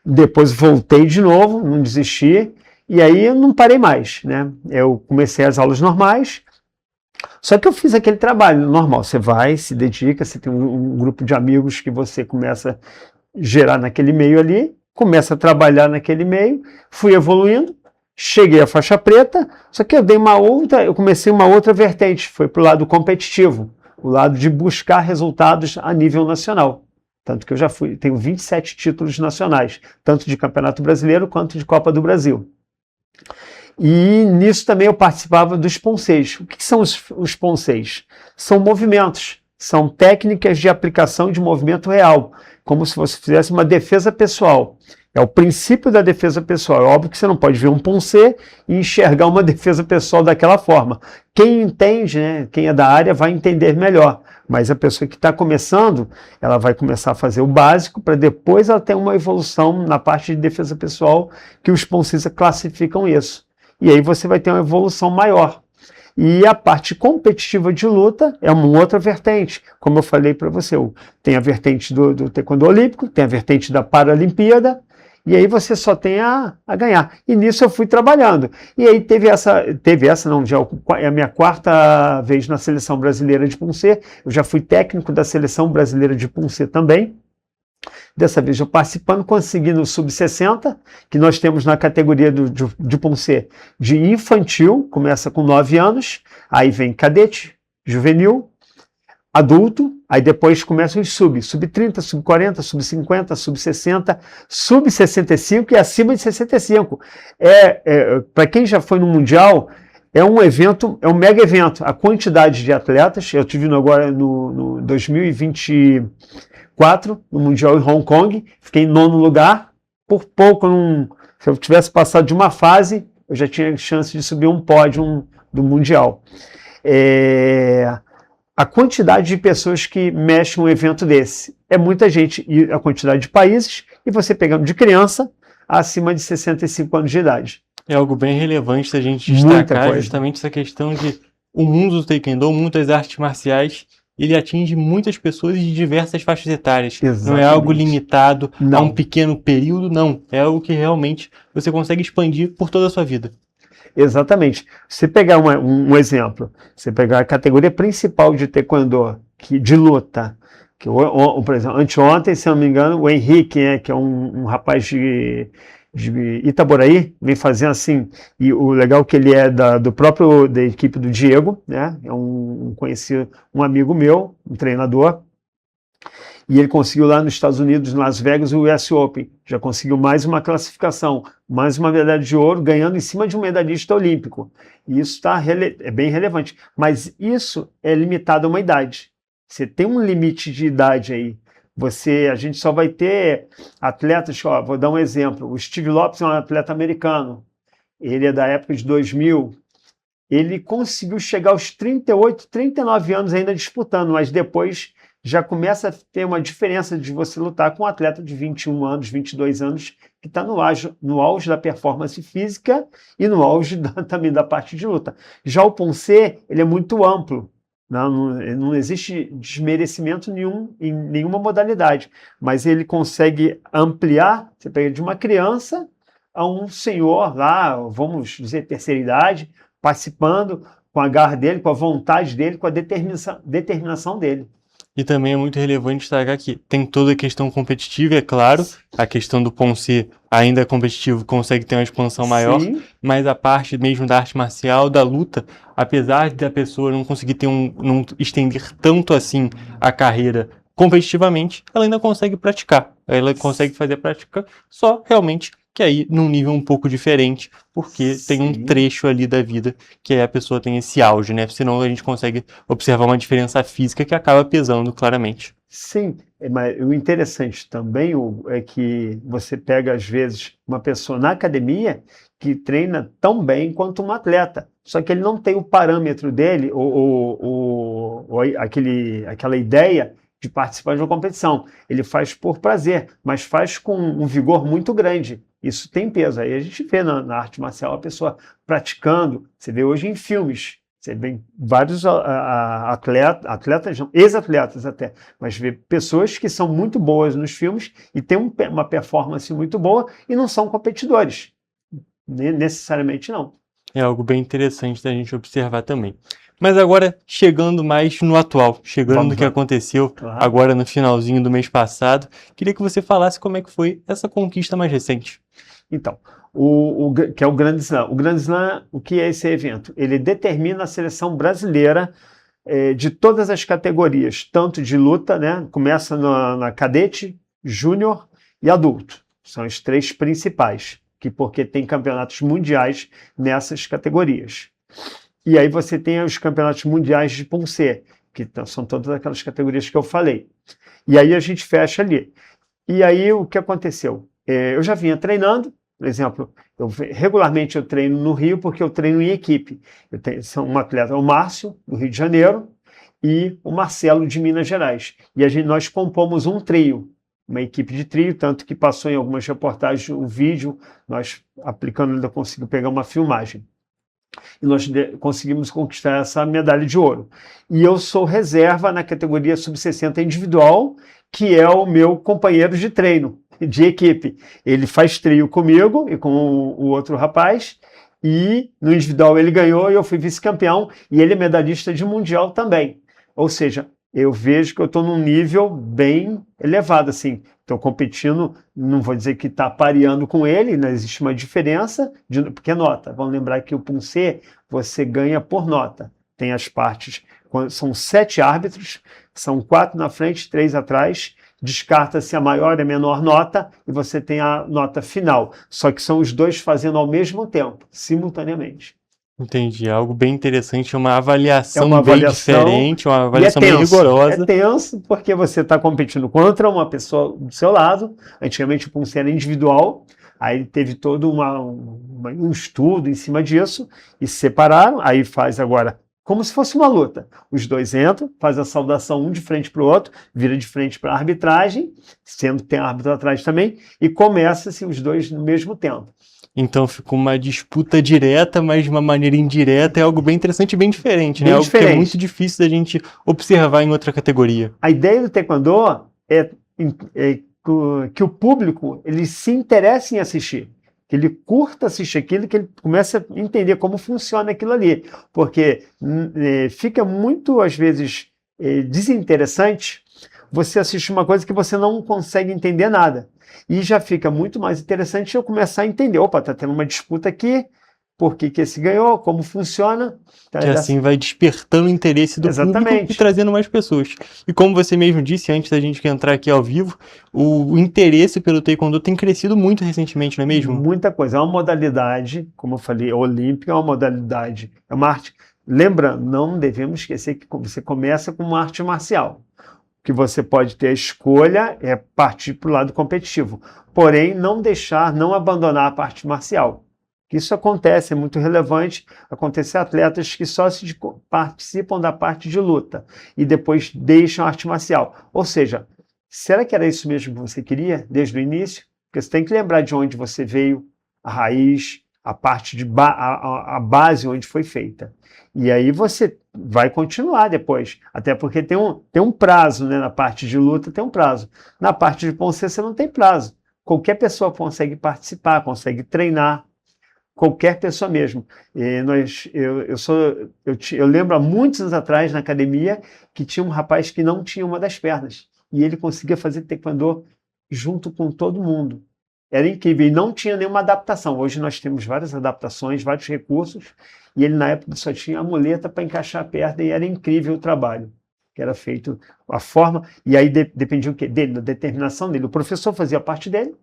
Speaker 7: depois voltei de novo, não desisti, e aí eu não parei mais, né? Eu comecei as aulas normais, só que eu fiz aquele trabalho normal. Você vai, se dedica, você tem um grupo de amigos que você começa a gerar naquele meio ali, começa a trabalhar naquele meio, fui evoluindo. Cheguei à faixa preta, só que eu comecei uma outra vertente, foi para o lado competitivo, o lado de buscar resultados a nível nacional. Tanto que eu tenho 27 títulos nacionais, tanto de Campeonato Brasileiro quanto de Copa do Brasil. E nisso também eu participava dos ponceis. O que são os ponceis? São movimentos, são técnicas de aplicação de movimento real, como se você fizesse uma defesa pessoal. É o princípio da defesa pessoal. É óbvio que você não pode ver um poncê e enxergar uma defesa pessoal daquela forma. Quem entende, né, quem é da área, vai entender melhor. Mas a pessoa que está começando, ela vai começar a fazer o básico para depois ela ter uma evolução na parte de defesa pessoal, que os poncês classificam isso. E aí você vai ter uma evolução maior. E a parte competitiva de luta é uma outra vertente. Como eu falei para você, tem a vertente do taekwondo olímpico, tem a vertente da Paralimpíada, e aí você só tem a ganhar. E nisso eu fui trabalhando. E aí já é a minha 4ª vez na Seleção Brasileira de Poncê. Eu já fui técnico da Seleção Brasileira de Poncê também. Dessa vez eu participando, consegui no Sub-60, que nós temos na categoria de Poncê de infantil, começa com 9 anos, aí vem cadete, juvenil, adulto, aí depois começam os sub-30, sub-40, sub-50, sub-60, sub-65 e acima de 65. Para quem já foi no Mundial, é um evento, é um mega evento. A quantidade de atletas, eu tive agora no 2024, no Mundial em Hong Kong, fiquei em 9º lugar, por pouco, se eu tivesse passado de uma fase, eu já tinha chance de subir um pódio do Mundial. A quantidade de pessoas que mexem um evento desse é muita gente, e a quantidade de países, e você pegando de criança acima de 65 anos de idade.
Speaker 2: É algo bem relevante da gente destacar, justamente essa questão de o mundo do taekwondo, o mundo das artes marciais, ele atinge muitas pessoas de diversas faixas etárias.
Speaker 7: Exatamente.
Speaker 2: Não é algo limitado a um pequeno período, não. É algo que realmente você consegue expandir por toda a sua vida.
Speaker 7: Exatamente. Você pegar um exemplo, você pegar a categoria principal de taekwondo, de luta, que por exemplo, anteontem, se não me engano, o Henrique, que é um rapaz de Itaboraí, vem fazendo assim, e o legal é que ele é da equipe do Diego, né? É conhecido, um amigo meu, um treinador, e ele conseguiu lá nos Estados Unidos, em Las Vegas, o US Open. Já conseguiu mais uma classificação, mais uma medalha de ouro, ganhando em cima de um medalhista olímpico. E isso é bem relevante. Mas isso é limitado a uma idade. Você tem um limite de idade aí. A gente só vai ter atletas, vou dar um exemplo. O Steve Lopes é um atleta americano. Ele é da época de 2000. ele conseguiu chegar aos 38, 39 anos ainda disputando, mas depois já começa a ter uma diferença de você lutar com um atleta de 21 anos, 22 anos, que está no auge da performance física e no auge também da parte de luta. Já o Ponce, ele é muito amplo, não existe desmerecimento nenhum em nenhuma modalidade, mas ele consegue ampliar, você pega de uma criança a um senhor lá, vamos dizer, terceira idade, participando com a garra dele, com a vontade dele, com a determinação dele.
Speaker 2: E também é muito relevante destacar que tem toda a questão competitiva, é claro, a questão do Ponce ainda é competitivo, consegue ter uma expansão maior,
Speaker 7: Sim.
Speaker 2: mas a parte mesmo da arte marcial, da luta, apesar da pessoa não conseguir ter não estender tanto assim a carreira competitivamente, ela ainda consegue praticar, ela consegue fazer a prática só realmente que aí num nível um pouco diferente, porque tem um
Speaker 7: Sim.
Speaker 2: trecho ali da vida que a pessoa tem esse auge, né? Senão a gente consegue observar uma diferença física que acaba pesando claramente.
Speaker 7: Sim, mas o interessante também é que você pega, às vezes, uma pessoa na academia que treina tão bem quanto um atleta, só que ele não tem o parâmetro dele, aquela ideia de participar de uma competição. Ele faz por prazer, mas faz com um vigor muito grande. Isso tem peso. Aí a gente vê na arte marcial a pessoa praticando, você vê hoje em filmes, você vê vários atletas, ex-atletas até, mas vê pessoas que são muito boas nos filmes e têm uma performance muito boa e não são competidores. Necessariamente não.
Speaker 2: É algo bem interessante da gente observar também. Mas agora, chegando mais no atual, chegando no que aconteceu
Speaker 7: Claro.
Speaker 2: agora no finalzinho do mês passado, queria que você falasse como é que foi essa conquista mais recente.
Speaker 7: Então, que é o Grand Slam. O Grand Slam, o que é esse evento? Ele determina a seleção brasileira de todas as categorias, tanto de luta, né? Começa na cadete, júnior e adulto. São as três principais, porque tem campeonatos mundiais nessas categorias. E aí você tem os campeonatos mundiais de Ponce, que são todas aquelas categorias que eu falei. E aí a gente fecha ali. E aí o que aconteceu? Eu já vinha treinando, por exemplo, regularmente eu treino no Rio porque eu treino em equipe. São um atleta, o Márcio, do Rio de Janeiro, e o Marcelo, de Minas Gerais. E nós compomos um trio, uma equipe de trio, tanto que passou em algumas reportagens o vídeo, nós aplicando, ainda conseguimos pegar uma filmagem. E nós conseguimos conquistar essa medalha de ouro. E eu sou reserva na categoria sub-60 individual, que é o meu companheiro de treino, de equipe. Ele faz trio comigo e com o outro rapaz, e no individual ele ganhou e eu fui vice-campeão, e ele é medalhista de mundial também. Ou seja, eu vejo que eu estou num nível bem elevado, assim. Estou competindo, não vou dizer que está pareando com ele, não existe uma diferença, porque é nota. Vamos lembrar que o Ponce você ganha por nota. Tem as partes, são 7 árbitros, são 4 na frente, 3 atrás, descarta-se a maior e a menor nota e você tem a nota final. Só que são os dois fazendo ao mesmo tempo, simultaneamente.
Speaker 2: Entendi, algo bem interessante, uma avaliação,
Speaker 7: avaliação
Speaker 2: bem diferente, uma avaliação
Speaker 7: e
Speaker 2: bem rigorosa.
Speaker 7: É tenso porque você está competindo contra uma pessoa do seu lado. Antigamente o Ponce era individual, aí teve todo um estudo em cima disso e se separaram, aí faz agora como se fosse uma luta. Os dois entram, faz a saudação um de frente para o outro, vira de frente para a arbitragem, sendo que tem árbitro atrás também, e começa-se os dois no mesmo tempo.
Speaker 2: Então ficou uma disputa direta, mas de uma maneira indireta, é algo bem interessante e bem diferente, né?
Speaker 7: Bem
Speaker 2: Algo que é
Speaker 7: diferente.
Speaker 2: muito difícil da gente observar em outra categoria.
Speaker 7: A ideia do taekwondo é que o público ele se interesse em assistir, que ele curta assistir aquilo, que ele comece a entender como funciona aquilo ali, porque fica muito, às vezes, desinteressante você assistir uma coisa que você não consegue entender nada. E já fica muito mais interessante eu começar a entender, opa, tá tendo uma disputa aqui, por que esse ganhou, como funciona. Tá?
Speaker 2: Que assim vai despertando o interesse do público e trazendo mais pessoas. E como você mesmo disse, antes da gente entrar aqui ao vivo, o interesse pelo taekwondo tem crescido muito recentemente, não é mesmo?
Speaker 7: Muita coisa. É uma modalidade, como eu falei, olímpica, é uma modalidade, é uma arte. Lembra, não devemos esquecer que você começa com uma arte marcial. Que você pode ter a escolha é partir para o lado competitivo. Porém, não abandonar a parte marcial. que isso acontece, é muito relevante, acontecer atletas que só participam da parte de luta e depois deixam a arte marcial. Ou seja, será que era isso mesmo que você queria desde o início? Porque você tem que lembrar de onde você veio, a raiz, a parte de a base onde foi feita. E aí você vai continuar depois, até porque tem um prazo, né? Na parte de luta tem um prazo. Na parte de Poncê você não tem prazo. Qualquer pessoa consegue participar, consegue treinar, qualquer pessoa mesmo. Eu lembro há muitos anos atrás na academia que tinha um rapaz que não tinha uma das pernas e ele conseguia fazer taekwondo junto com todo mundo. Era incrível e não tinha nenhuma adaptação. Hoje nós temos várias adaptações, vários recursos e ele na época só tinha a muleta para encaixar a perna e era incrível o trabalho que era feito, a forma, e aí dependia o quê? Dele, da determinação dele. O professor fazia a parte dele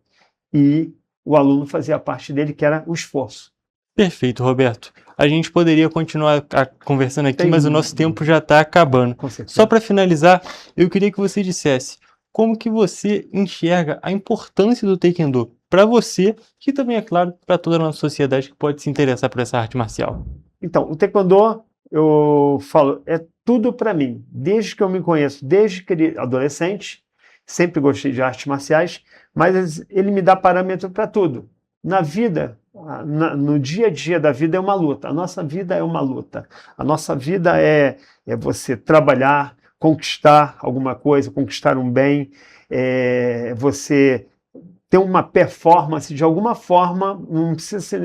Speaker 7: e o aluno fazia a parte dele, que era o esforço.
Speaker 2: Perfeito, Roberto. A gente poderia continuar conversando aqui, mas o nosso tempo já está acabando. Só para finalizar, eu queria que você dissesse como que você enxerga a importância do Taekwondo para você, que também, é claro, para toda a nossa sociedade que pode se interessar por essa arte marcial.
Speaker 7: Então, o Taekwondo, eu falo, é tudo para mim. Desde que eu me conheço, desde que adolescente, sempre gostei de artes marciais, mas ele me dá parâmetro para tudo. Na vida, no dia a dia da vida é uma luta. A nossa vida é uma luta. A nossa vida é você trabalhar, conquistar alguma coisa, conquistar um bem, você ter uma performance de alguma forma, não precisa ser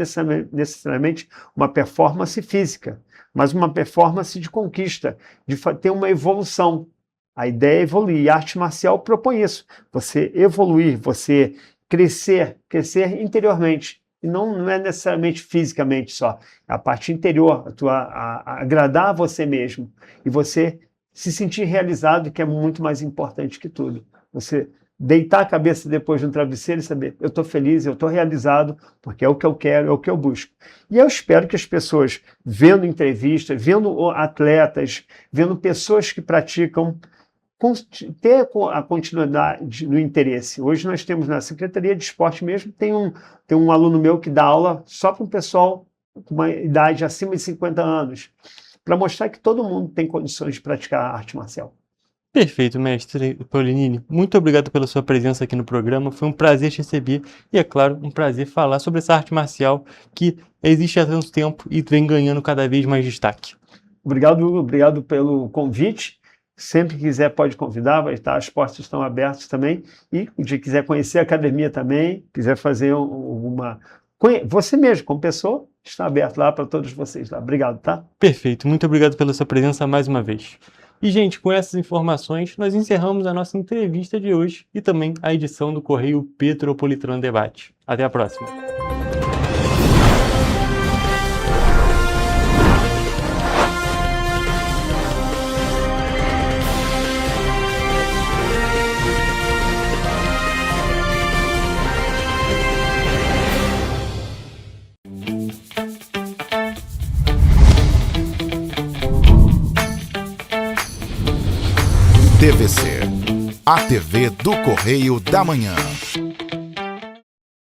Speaker 7: necessariamente uma performance física, mas uma performance de conquista, de ter uma evolução. A ideia é evoluir. E a arte marcial propõe isso. Você evoluir, você crescer interiormente. E não é necessariamente fisicamente só. É a parte interior, agradar a você mesmo. E você se sentir realizado, que é muito mais importante que tudo. Você deitar a cabeça depois de um travesseiro e saber, eu estou feliz, eu estou realizado, porque é o que eu quero, é o que eu busco. E eu espero que as pessoas, vendo entrevistas, vendo atletas, vendo pessoas que praticam, ter a continuidade no interesse. Hoje nós temos na Secretaria de Esporte mesmo, tem um aluno meu que dá aula só para um pessoal com uma idade acima de 50 anos, para mostrar que todo mundo tem condições de praticar a arte marcial.
Speaker 2: Perfeito, mestre Paulinini. Muito obrigado pela sua presença aqui no programa. Foi um prazer te receber e, é claro, um prazer falar sobre essa arte marcial que existe há tanto tempo e vem ganhando cada vez mais destaque.
Speaker 7: Obrigado pelo convite. Sempre que quiser pode convidar, as portas estão abertas também. E se quiser conhecer a academia também, quiser fazer você mesmo, como pessoa, está aberto lá para todos vocês lá. Obrigado, tá?
Speaker 2: Perfeito. Muito obrigado pela sua presença mais uma vez. E, gente, com essas informações, nós encerramos a nossa entrevista de hoje e também a edição do Correio Petropolitano Debate. Até a próxima.
Speaker 1: TVC, a TV do Correio da Manhã.